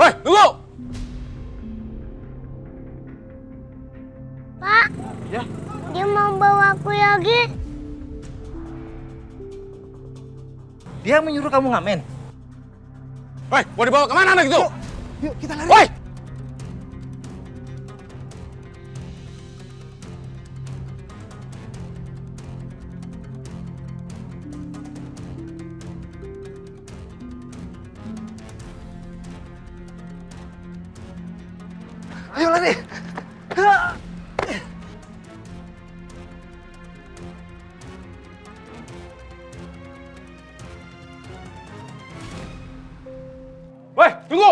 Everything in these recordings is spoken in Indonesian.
Hei, tunggu! Pak, Ya? dia mau bawa aku lagi. Dia menyuruh kamu ngamen. Hei, mau dibawa kemana anak itu? Yuk kita lari. Woi! Ayo lari. Woi, tunggu!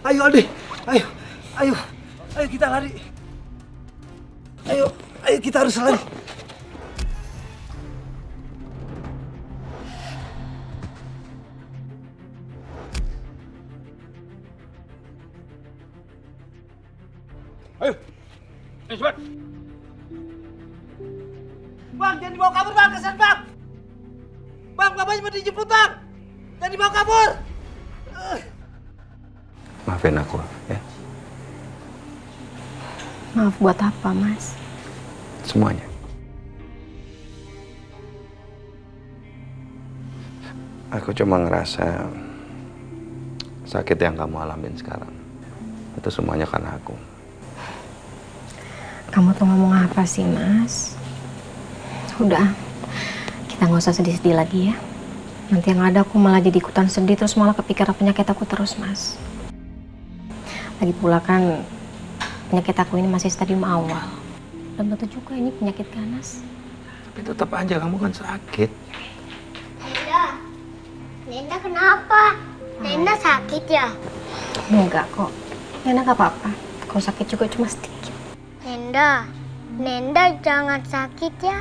Ayo Aldi. Ayo. Ayo. Ayo kita lari. Ayo. Ayo kita harus lari. Ayo! Ayo cepat! Bang, jangan dibawa kabur bang, kesan bang. Bang, bapaknya mau dijemput bang. Jangan dibawa kabur. Maafin aku, ya. Maaf buat apa, Mas? Semuanya. Aku cuma ngerasa sakit yang kamu alamin sekarang. Itu semuanya karena aku. Kamu tuh ngomong apa sih, Mas? Udah, kita nggak usah sedih-sedih lagi ya. Nanti yang ada aku malah jadi ikutan sedih terus malah kepikiran penyakit aku terus, Mas. Lagi pula kan penyakit aku ini masih stadium awal. Dan betul juga ini penyakit ganas. Tapi tetap aja kamu kan sakit. Nenda, Nenda kenapa? Nenda sakit ya? Enggak kok. Nena nggak apa-apa. Kalau sakit juga cuma sedikit. Nenda, Nenda jangan sakit ya.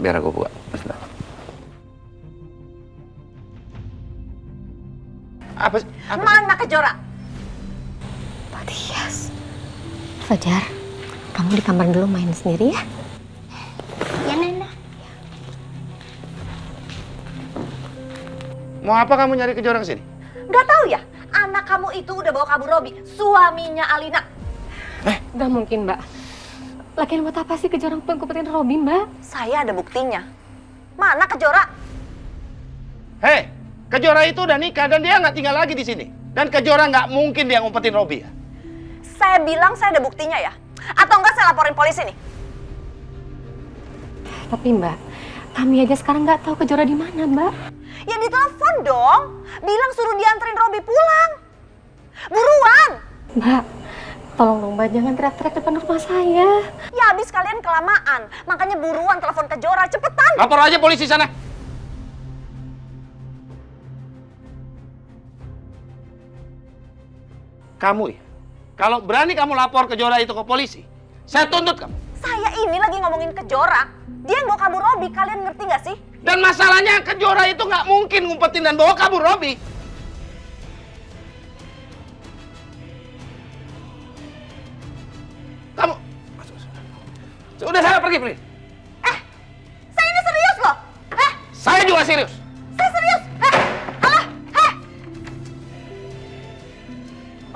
Biar aku buka. Sebentar. Apa sih? Mana Kejora? Pak Tias. Fajar, kamu di kamar dulu main sendiri ya. Ya Nenda. Mau apa kamu nyari Kejora kesini? Gak tahu ya, anak kamu itu udah bawa kabur Robi, suaminya Alina. Gak mungkin, Mbak. Lagian buat apa sih Kejora ngumpetin Robi, Mbak? Saya ada buktinya. Mana Kejora? Hei, Kejora itu udah nikah dan dia nggak tinggal lagi di sini. Dan Kejora nggak mungkin dia ngumpetin Robi ya. Saya bilang saya ada buktinya ya. Atau enggak saya laporin polisi nih. Tapi Mbak, kami aja sekarang nggak tahu Kejora di mana, Mbak. Ya ditelepon dong. Bilang suruh dianterin Robi pulang. Buruan. Mbak, tolong dong Mbak, jangan teriak-teriak depan rumah saya. Ya habis kalian kelamaan. Makanya buruan telepon Kejora, cepetan. Lapor aja polisi sana. Kamu ya, kalau berani kamu lapor Kejora itu ke polisi, saya tuntut kamu. Saya ini lagi ngomongin Kejora. Dia yang bawa kabur Robi, kalian ngerti gak sih? Dan masalahnya Kejora itu nggak mungkin ngumpetin dan bawa kabur Robi. Kamu, udah saya pergi. Saya ini serius loh. Saya juga serius. Saya serius.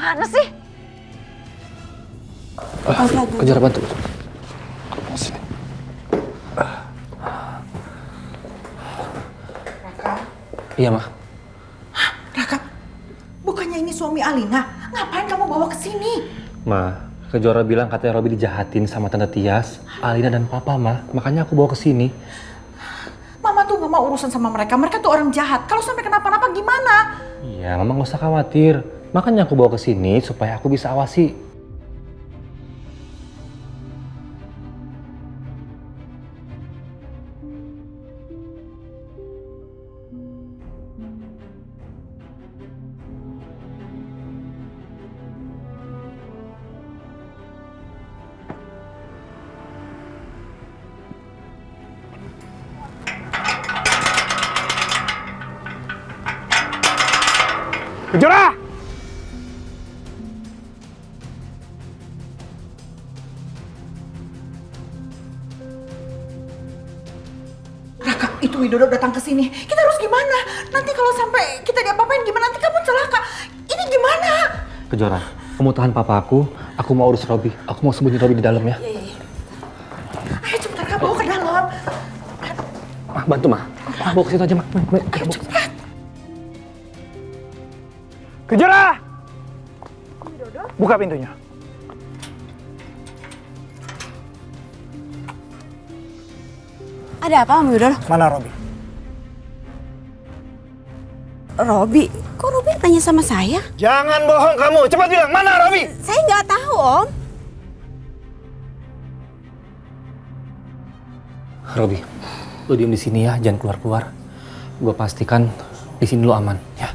Mana sih? Kejora bantu. Sini. Iya, Mah. Raka, bukannya ini suami Alina? Ngapain kamu bawa ke sini? Ma, Kejora bilang katanya Robi dijahatin sama Tante Tias, Alina dan Papa, Ma. Makanya aku bawa ke sini. Mama tuh gak mau urusan sama mereka. Mereka tuh orang jahat. Kalau sampai kenapa-napa gimana? Iya, Mama nggak usah khawatir. Makanya aku bawa ke sini supaya aku bisa awasi. Kejora! Raka, itu Widodo datang ke sini. Kita harus gimana? Nanti kalau sampai kita diapa-apain gimana? Nanti kamu celaka. Ini gimana? Kejora, kamu tahan papa aku mau urus Robi. Aku mau sembunyi Robi di dalam ya. Iya. Ayo cepetan Kak, bawa ke dalam. Ma, bantu Ma. Ma, bawa ke situ aja Ma. Ayo cepat. Kejora! Buka pintunya. Ada apa Om Widodo? Mana Robi? Robi? Kok Robi tanya sama saya? Jangan bohong kamu, cepat bilang, mana Robi? Saya nggak tahu Om. Robi, lu diem di sini ya, jangan keluar-keluar. Gue pastikan di sini lu aman, ya.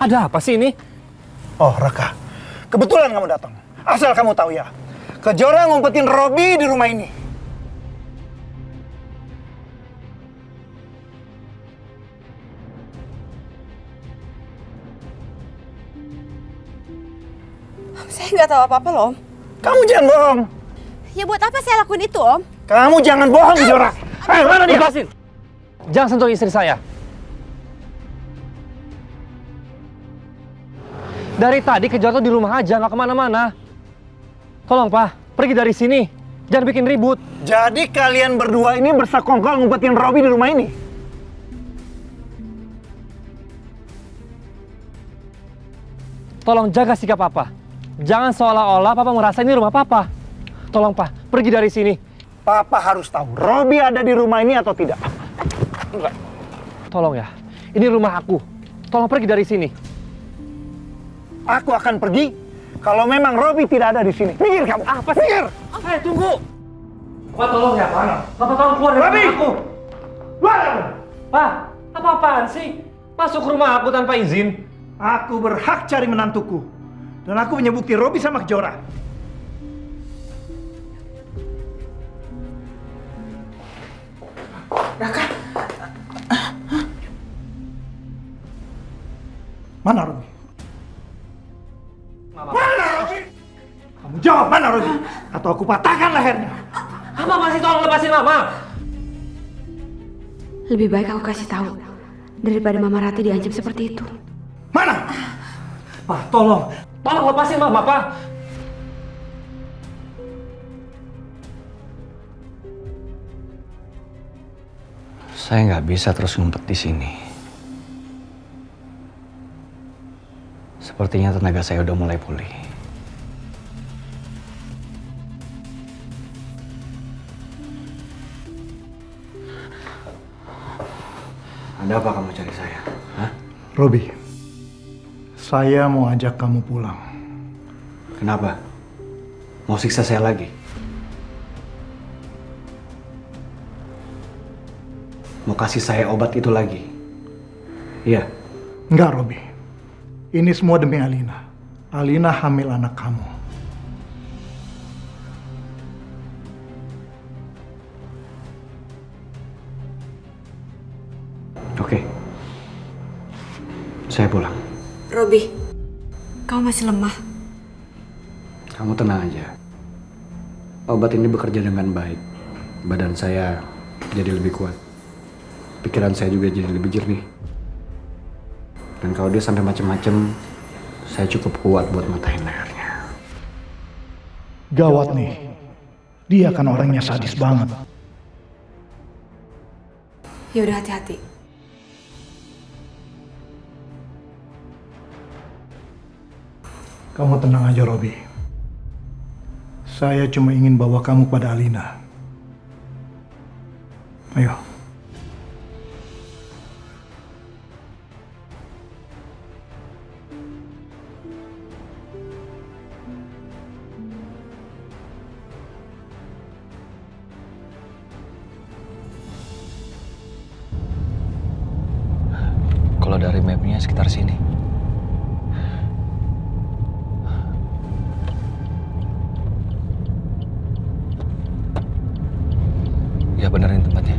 Ada apa sih ini? Oh Raka, kebetulan kamu datang. Asal kamu tahu ya, Kejora ngumpetin Robi di rumah ini. Saya nggak tahu apa-apa loh Om. Kamu jangan bohong. Ya buat apa saya lakuin itu Om? Kamu jangan bohong Kejora. Ayo mana dia? Lepasin! Jangan sentuh istri saya. Dari tadi Kejora tuh di rumah aja, nggak kemana-mana. Tolong Pak, pergi dari sini. Jangan bikin ribut. Jadi kalian berdua ini bersekongkol ngumpetin Robi di rumah ini? Tolong jaga sikap Papa. Jangan seolah-olah Papa merasa ini rumah Papa. Tolong Pak, pergi dari sini. Papa harus tahu, Robi ada di rumah ini atau tidak. Enggak. Tolong ya, ini rumah aku. Tolong pergi dari sini. Aku akan pergi kalau memang Robi tidak ada di sini. Minggir kamu. Apa sih? Minggir. Hei, tunggu. Pak tolong ya, Pak. Papa tolong keluar dari rumah aku. Keluar kamu. Pak, apa-apaan sih? Masuk rumah aku tanpa izin. Aku berhak cari menantuku. Dan aku punya bukti Robi sama Kejora. Raka, Mana Robi? Mana Robi? Kamu jawab mana Robi? Atau aku patahkan lehernya. Mama masih tolong lepasin Mama. Lebih baik aku kasih tahu daripada Mama Rati diancam seperti itu. Mana? Pak, tolong. Tolong lepasin Mama, Pak. Saya nggak bisa terus ngumpet di sini. Sepertinya tenaga saya udah mulai pulih. Ada apa kamu cari saya? Hah? Robi, saya mau ajak kamu pulang. Kenapa? Mau siksa saya lagi? Mau kasih saya obat itu lagi? Iya. Enggak, Robi. Ini semua demi Alina. Alina hamil anak kamu. Oke. Saya pulang. Robi, kamu masih lemah. Kamu tenang aja. Obat ini bekerja dengan baik. Badan saya jadi lebih kuat. Pikiran saya juga jadi lebih jernih. Dan kalau dia sampai macem-macem, saya cukup kuat buat matahin lehernya. Gawat nih. Dia kan orangnya sadis banget. Ya udah hati-hati. Kamu tenang aja, Robi. Saya cuma ingin bawa kamu pada Alina. Ayo. Kalau dari mapnya sekitar sini. Ya benerin tempatnya.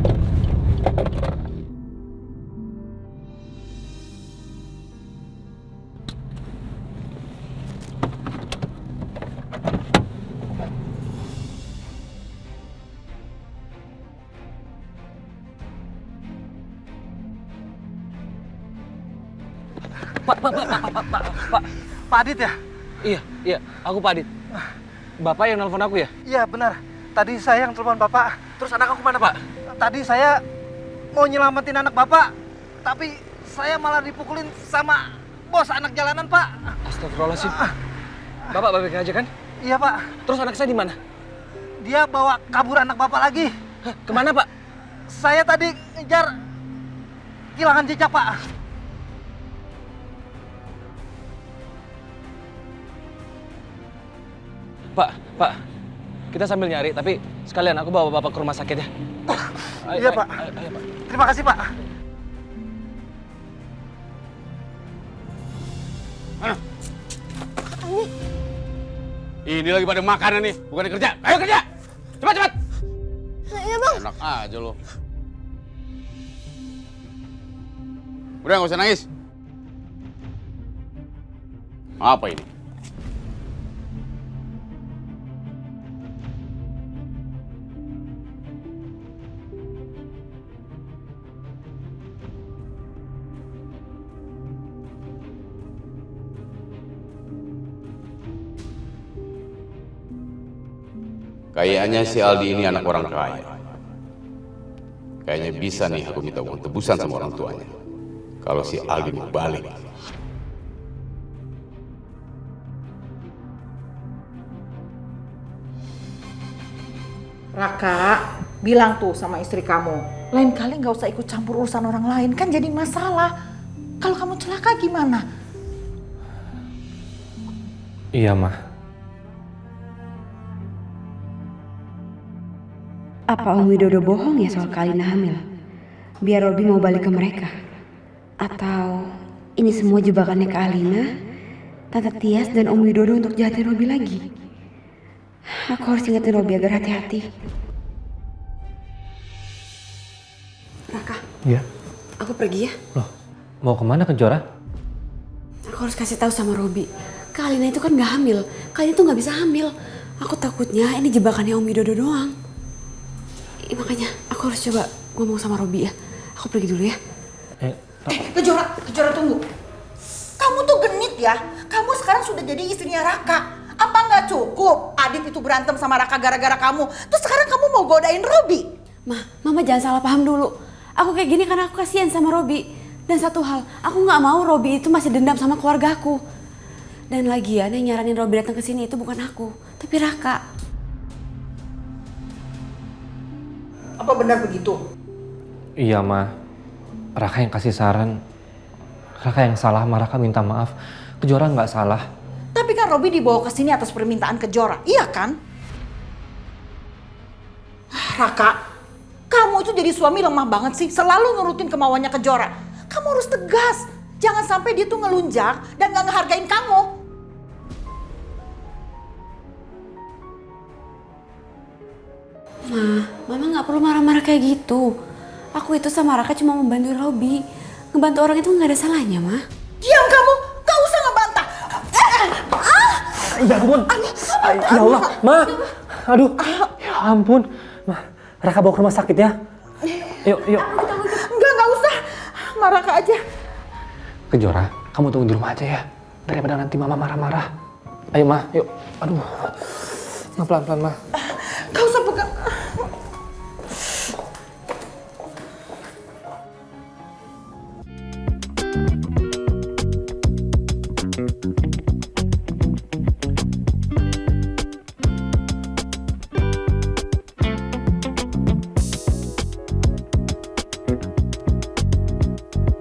Pak Adit ya? Iya, aku Pak Adit. Bapak yang nelpon aku ya? Iya benar. Tadi saya yang telepon Bapak. Terus anak aku mana, Pak? Tadi saya mau nyelamatin anak Bapak, tapi saya malah dipukulin sama bos anak jalanan, Pak. Astagfirullahaladzim. Bapak baik aja kan? Iya, Pak. Terus anak saya di mana? Dia bawa kabur anak Bapak lagi. Hah, kemana, Pak? Saya tadi ngejar, kehilangan jejak, Pak. Pak, kita sambil nyari, tapi sekalian aku bawa Bapak ke rumah sakit ya. Iya, Pak. Ayo, Pak. Terima kasih, Pak. Mana? Ini lagi pada makanan nih, bukan kerja. Ayo kerja! Cepat! Iya bang. Enak aja lo. Udah nggak usah nangis. Apa ini? Kayaknya si Aldi ini anak orang kaya. Kayaknya bisa nih aku minta uang tebusan sama orang tuanya. Kalau si Aldi mau balik. Raka, bilang tuh sama istri kamu, lain kali nggak usah ikut campur urusan orang lain, kan jadi masalah. Kalau kamu celaka gimana? Iya, Mah. Apa Om Widodo bohong ya soal Kak Alina hamil? Biar Robi mau balik ke mereka? Atau ini semua jebakannya Kak Alina, Tante Tias dan Om Widodo untuk jahatin Robi lagi? Aku harus ingetin Robi agar hati-hati. Raka, Iya. aku pergi ya. Loh, mau kemana Kejora? Aku harus kasih tahu sama Robi. Kak Alina itu kan nggak hamil. Kak Alina tuh nggak bisa hamil. Aku takutnya ini jebakannya Om Widodo doang. Makanya aku harus coba ngomong sama Robi ya. Aku pergi dulu ya. Kejora tunggu. Kamu tuh genit ya. Kamu sekarang sudah jadi istrinya Raka. Apa nggak cukup Adit itu berantem sama Raka gara-gara kamu? Terus sekarang kamu mau godain Robi? Mama jangan salah paham dulu. Aku kayak gini karena aku kasihan sama Robi. Dan satu hal, aku nggak mau Robi itu masih dendam sama keluarga aku. Dan lagian yang nyaranin Robi datang ke sini itu bukan aku, tapi Raka. Apa benar begitu? Iya, Ma. Raka yang kasih saran. Raka yang salah, Ma. Raka minta maaf. Kejora nggak salah. Tapi kan Robi dibawa ke sini atas permintaan Kejora, iya kan? Raka, kamu itu jadi suami lemah banget sih, selalu nurutin kemauannya Kejora. Kamu harus tegas, jangan sampai dia tuh ngelunjak dan gak ngehargain kamu. Mama nggak perlu marah-marah kayak gitu. Aku itu sama Raka cuma membantu Robi. Ngebantu orang itu nggak ada salahnya, Ma. Diam kamu, gak usah ngebantah. Ya ampun. Ya Allah, Ma. Aduh. Ya ampun. Ma, Raka bawa ke rumah sakit ya. Yuk. Enggak usah. Marah Raka aja. Kejora, kamu tunggu di rumah aja ya. Daripada nanti Mama marah-marah. Ayo, Ma. Yuk. Aduh. Ma, pelan-pelan, Ma. Gak usah pegang.